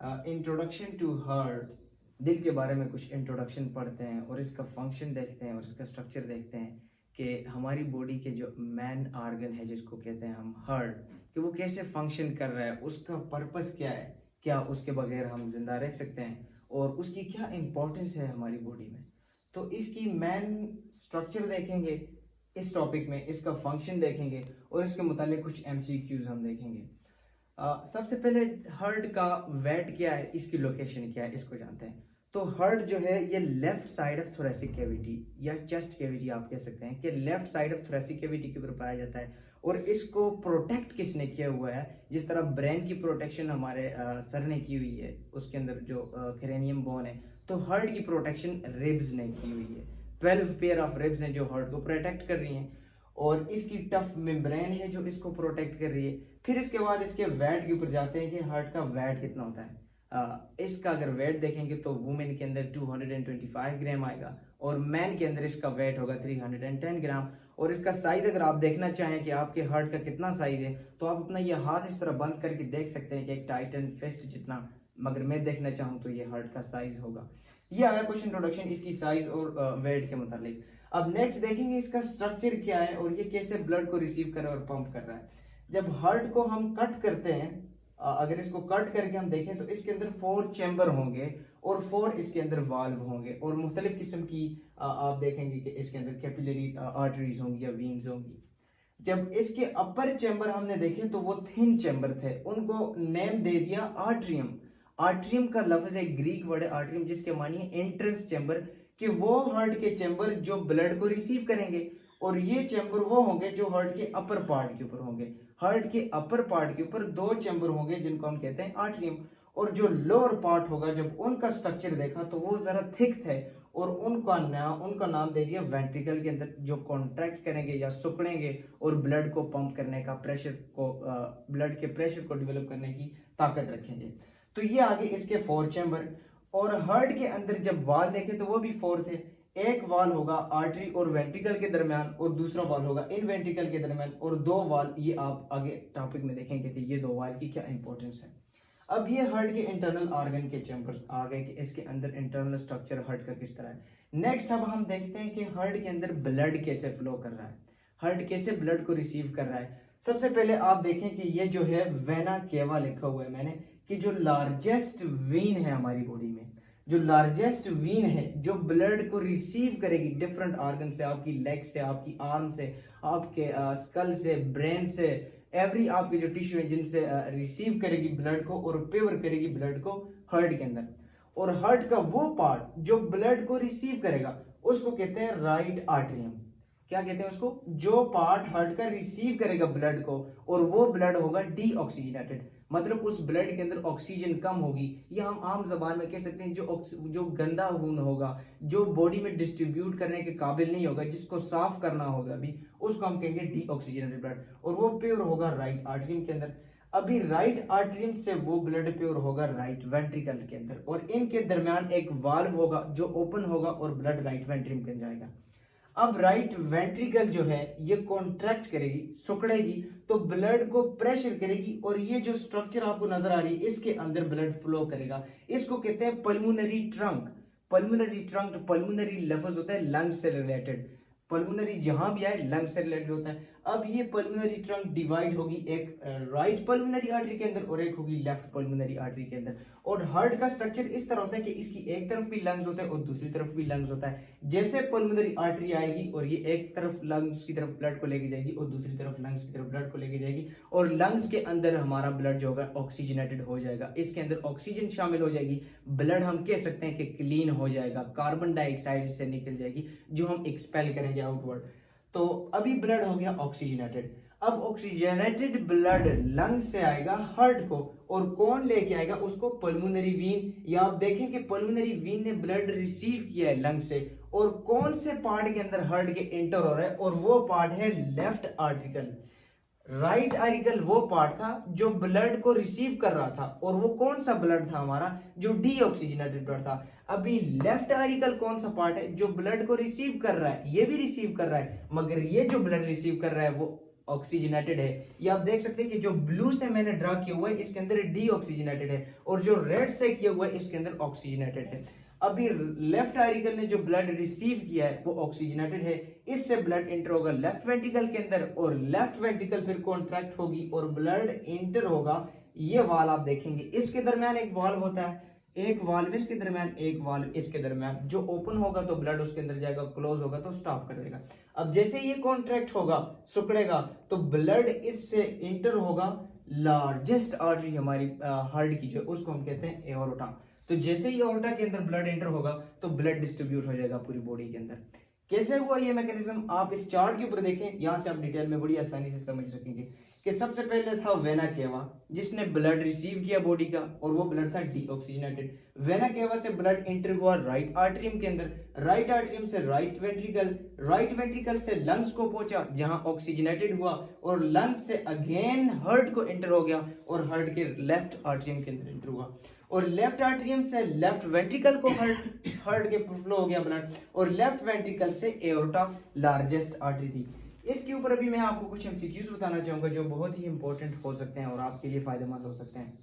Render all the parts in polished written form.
Introduction to heart. दिल के बारे में कुछ इंट्रोडक्शन पढ़ते हैं और इसका फंक्शन देखते हैं और इसका स्ट्रक्चर देखते हैं कि हमारी बॉडी के जो मेन आर्गन है जिसको कहते हैं हम हार्ट, कि वो कैसे फंक्शन कर रहा है, उसका पर्पस क्या है, क्या उसके बगैर हम जिंदा रह सकते हैं और उसकी क्या इम्पोर्टेंस है हमारी बॉडी में। तो इसकी मेन स्ट्रक्चर देखेंगे इस टॉपिक में, इसका फंक्शन देखेंगे और इसके मुतालिक कुछ एमसीक्यूज हम देखेंगे। सबसे पहले हार्ट का वेट क्या है, इसकी लोकेशन क्या है, इसको जानते हैं। तो हार्ट जो है ये left side of thoracic cavity या चेस्ट कैविटी आप कह सकते हैं कि left side of thoracic cavity के ऊपर पाया जाता है। और इसको प्रोटेक्ट किसने किया हुआ है? जिस तरह ब्रेन की प्रोटेक्शन हमारे सर ने की हुई है, उसके अंदर जो क्रेनियम बोन है, तो हार्ट की प्रोटेक्शन रिब्स ने की हुई है। 12 पेयर ऑफ रिब्स हैं जो हार्ट को प्रोटेक्ट कर रही हैं और इसकी टफ मेम्ब्रेन है जो इसको प्रोटेक्ट कर रही है। फिर इसके बाद इसके वेट के ऊपर जाते हैं कि हार्ट का वेट कितना होता है। इसका अगर वेट देखेंगे तो वुमेन के अंदर 225 ग्राम आएगा और मैन के अंदर इसका वेट होगा 310 ग्राम। और इसका साइज अगर आप देखना चाहें कि आपके हार्ट का कितना साइज है तो आप अपना ये हाथ इस तरह बंद करके देख सकते हैं कि एक टाइटन फिस्ट जितना, मगर मैं देखना चाहूँ तो ये हार्ट का साइज होगा। ये आया कुछ इंट्रोडक्शन इसकी साइज और वेट के मुतालिक। अब नेक्स्ट देखेंगे इसका स्ट्रक्चर क्या है और ये कैसे ब्लड को रिसीव कर रहा है और पंप कर रहा है। जब हार्ट को हम कट करते हैं, अगर इसको कट करके हम देखें तो इसके अंदर 4 चैम्बर होंगे और 4 इसके अंदर वाल्व होंगे और मुख्तलिफ किस्म की आप देखेंगे कि इसके अंदर कैपिलरी आर्टरीज होंगी या वीन्स होंगी। जब इसके अपर चैम्बर हमने देखे तो वो थिन चैम्बर थे, उनको नेम दे दिया आर्ट्रियम। आर्ट्रियम का लफ्ज है ग्रीक वर्ड है आर्ट्रियम, जिसके मानी है एंट्रेंस चैम्बर, कि वो हार्ट के चैम्बर जो ब्लड को रिसीव करेंगे। और ये चैम्बर वो होंगे जो हार्ट के अपर पार्ट के ऊपर होंगे। हार्ट के अपर पार्ट के ऊपर 2 चैम्बर होंगे जिनको हम कहते हैं आर्ट्रियम। और जो लोअर पार्ट होगा, जब उनका स्ट्रक्चर देखा तो वो जरा थिक थे और उनका नाम दे दिया वेंट्रिकल के अंदर, जो कॉन्ट्रैक्ट करेंगे या सुकड़ेंगे और ब्लड को पंप करने का ब्लड के प्रेशर को डेवलप करने की ताकत रखेंगे। तो ये आगे इसके 4 चैम्बर। और हार्ट के अंदर जब वाल देखे तो वो भी 4 थे। एक वाल होगा आर्टरी और वेंट्रिकल के दरमियान और दूसरा वाल होगा इन वेंट्रिकल के दरमियान और 2 वाल, ये आप आगे टॉपिक में देखेंगे कि ये 2 वाल की क्या इंपॉर्टेंस है। अब ये हार्ट के इंटरनल ऑर्गन के चैम्बर्स आ गए कि इसके अंदर इंटरनल स्ट्रक्चर हार्ट का किस तरह है। नेक्स्ट अब हम देखते हैं कि हार्ट के अंदर ब्लड कैसे फ्लो कर रहा है, हार्ट कैसे ब्लड को रिसीव कर रहा है। सबसे पहले आप देखें कि ये जो है वेना केवा लिखा हुआ है मैंने, कि जो लार्जेस्ट वेन है हमारी बॉडी में, जो लार्जेस्ट वेन है जो ब्लड को रिसीव करेगी डिफरेंट ऑर्गन से, आपकी लेग से, आपकी आर्म से, आपके स्कल से, ब्रेन से, एवरी आपके जो टिश्यू है जिनसे रिसीव करेगी ब्लड को और प्योर करेगी ब्लड को हार्ट के अंदर। और हार्ट का वो पार्ट जो ब्लड को रिसीव करेगा उसको कहते हैं राइट आर्टरियम। क्या कहते हैं उसको? जो पार्ट हार्ट का रिसीव करेगा ब्लड को और वो ब्लड होगा डीऑक्सीजनेटेड, मतलब उस ब्लड के अंदर ऑक्सीजन कम होगी, या हम आम जबान में कह सकते हैं जो गंदा खून होगा, जो बॉडी में डिस्ट्रीब्यूट करने के काबिल नहीं होगा, जिसको साफ करना होगा अभी, उसको हम कहेंगे डीऑक्सीजनेटेड ब्लड, और वो प्योर होगा राइट आर्टरियम के अंदर। अभी राइट आर्टरियम से वो ब्लड प्योर होगा राइट वेंट्रिकल के अंदर और इनके दरमियान एक वाल्व होगा जो ओपन होगा और ब्लड राइट वेंट्रिकल के अंदर जाएगा। अब राइट वेंट्रिकल जो है ये कॉन्ट्रैक्ट करेगी, सिकुड़ेगी, तो ब्लड को प्रेशर करेगी और ये जो स्ट्रक्चर आपको नजर आ रही है इसके अंदर ब्लड फ्लो करेगा। इसको कहते हैं pulmonary trunk. Pulmonary trunk, pulmonary लफ्ज होता है लंग से रिलेटेड, पल्मोनरी जहां भी आए लंग से रिलेटेड होता है। अब ये पल्मोनरी ट्रंक डिवाइड होगी एक राइट पल्मोनरी आर्टरी के अंदर और एक होगी लेफ्ट पल्मोनरी आर्टरी के अंदर। और हार्ट का स्ट्रक्चर इस तरह होता है कि इसकी एक तरफ भी लंग्स होता है और दूसरी तरफ भी लंग्स होता है। जैसे पल्मोनरी आर्टरी आएगी और ये एक तरफ लंग्स की तरफ ब्लड को लेके जाएगी और दूसरी तरफ लंग्स की तरफ ब्लड को लेके जाएगी और लंग्स के अंदर हमारा ब्लड जो होगा ऑक्सीजनेटेड हो जाएगा, इसके अंदर ऑक्सीजन शामिल हो जाएगी, ब्लड हम कह सकते हैं कि क्लीन हो जाएगा, कार्बन डाइऑक्साइड से निकल जाएगी जो हम एक्सपेल करेंगे आउटवर्ड। तो अभी ब्लड हो गया ऑक्सीजनेटेड। अब ऑक्सीजनेटेड ब्लड लंग से आएगा हार्ट को और कौन लेके आएगा उसको? Pulmonary Wien. या आप देखें कि पल्मोनरी वीन ने ब्लड रिसीव किया है लंग से और कौन से पार्ट के अंदर हार्ट के एंटर हो रहा है, और वो पार्ट है लेफ्ट आर्टिकल। राइट आर्टिकल वो पार्ट था जो ब्लड को रिसीव कर रहा था और वो कौन सा ब्लड था हमारा? जो डीऑक्सीजनेटेड ब्लड था। अभी लेफ्ट आर्टिकल कौन सा पार्ट है जो ब्लड को रिसीव कर रहा है? ये भी रिसीव कर रहा है, मगर ये जो ब्लड रिसीव कर रहा है वो ऑक्सीजनेटेड है। ये आप देख सकते हैं कि जो ब्लू से मैंने ड्रा किया हुआ है इसके अंदर डी ऑक्सीजनेटेड है, और जो रेड से किया हुआ है इसके अंदर ऑक्सीजनेटेड है। अभी लेफ्ट आर्टिकल ने जो ब्लड रिसीव किया है वो ऑक्सीजनेटेड है, इससे ब्लड इंटर होगा लेफ्ट वेंट्रिकल के अंदर, और लेफ्ट वेंट्रिकल फिर कॉन्ट्रैक्ट होगी और ब्लड इंटर होगा। ये वाल आप देखेंगे, इसके दरमियान एक वाल्व होता है, एक वाल्व इसके दरमियान, एक वाल्व इसके दरमियान। जो ओपन होगा तो ब्लड उसके अंदर जाएगा, क्लोज होगा तो स्टॉप कर देगा। अब जैसे ये कॉन्ट्रैक्ट होगा, सिकुड़ेगा, तो ब्लड इससे इंटर होगा लार्जेस्ट आर्टरी हमारी हार्ट की, जो उसको हम कहते हैं एओर्टा। तो जैसे ही एओर्टा के अंदर ब्लड एंटर होगा तो ब्लड डिस्ट्रीब्यूट हो जाएगा पूरी बॉडी के अंदर। कैसे हुआ ये मैकेनिज्म, आप इस चार्ट के ऊपर देखें, यहां से आप डिटेल में बड़ी आसानी से समझ सकेंगे कि सबसे पहले था वेना केवा, जिसने ब्लड रिसीव किया बॉडी का, और वो ब्लड था डीऑक्सीजनेटेड। वेना केवा से ब्लड एंटर हुआ राइट आर्टरियम के अंदर, राइट आर्टरियम से राइट वेंट्रिकल, राइट वेंट्रिकल से लंग्स को पहुंचा जहां ऑक्सीजनेटेड हुआ, और लंग्स से अगेन हार्ट को एंटर हो गया और हार्ट के लेफ्ट आर्टरियम के अंदर एंटर हुआ, और लेफ्ट आर्टरियम से लेफ्ट वेंट्रिकल को हार्ट के फ्लो हो गया ब्लड, और लेफ्ट वेंट्रिकल से एओर्टा लार्जेस्ट आर्टरी थी। इसके ऊपर अभी मैं आपको कुछ एमसीक्यूज बताना चाहूंगा जो बहुत ही इंपॉर्टेंट हो सकते हैं और आपके लिए फायदेमंद हो सकते हैं।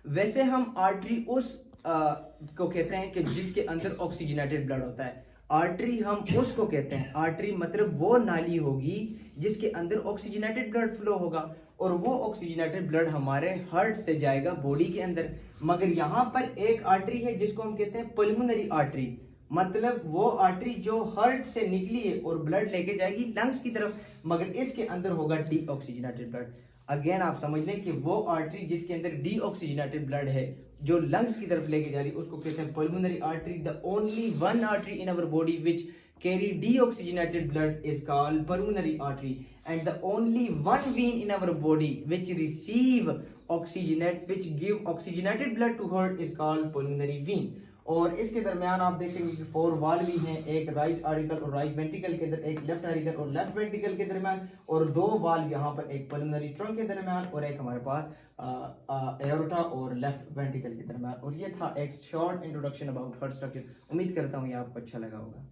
वैसे हम आर्टरी उस को कहते हैं कि जिसके अंदर ऑक्सीजनेटेड ब्लड होता है। आर्टरी हम उसको कहते हैं, आर्टरी मतलब वो नाली होगी जिसके अंदर ऑक्सीजनेटेड ब्लड फ्लो होगा, और वो ऑक्सीजनेटेड ब्लड हमारे हार्ट से जाएगा बॉडी के अंदर। मगर यहाँ पर एक आर्टरी है जिसको हम कहते हैं पल्मोनरी आर्टरी, मतलब वो आर्टरी जो हार्ट से निकली है और ब्लड लेके जाएगी लंग्स की तरफ, मगर इसके अंदर होगा डीऑक्सीजनेटेड ब्लड। अगेन आप समझ लें कि वो आर्टरी जिसके अंदर डीऑक्सीजनेटेड ब्लड है जो लंग्स की तरफ लेके जा रही है उसको कहते हैं pulmonary artery. The only one artery in our body which carry deoxygenated blood is called pulmonary artery, and the only one vein in our body which give oxygenated blood to heart is called pulmonary vein। और इसके दरमियान आप देख सकेंगे कि 4 valve भी हैं, एक राइट आर्टिकल और राइट वेंट्रिकल के अंदर, एक लेफ्ट आर्टिकल और लेफ्ट वेंट्रिकल के दरमियान, और 2 वाल्व यहाँ पर, एक पल्मोनरी ट्रंक के दरमियान और एक हमारे पास एओर्टा और लेफ्ट वेंट्रिकल के दरमियान। और ये था एक short introduction about heart structure. उम्मीद करता हूँ ये आपको अच्छा लगा होगा।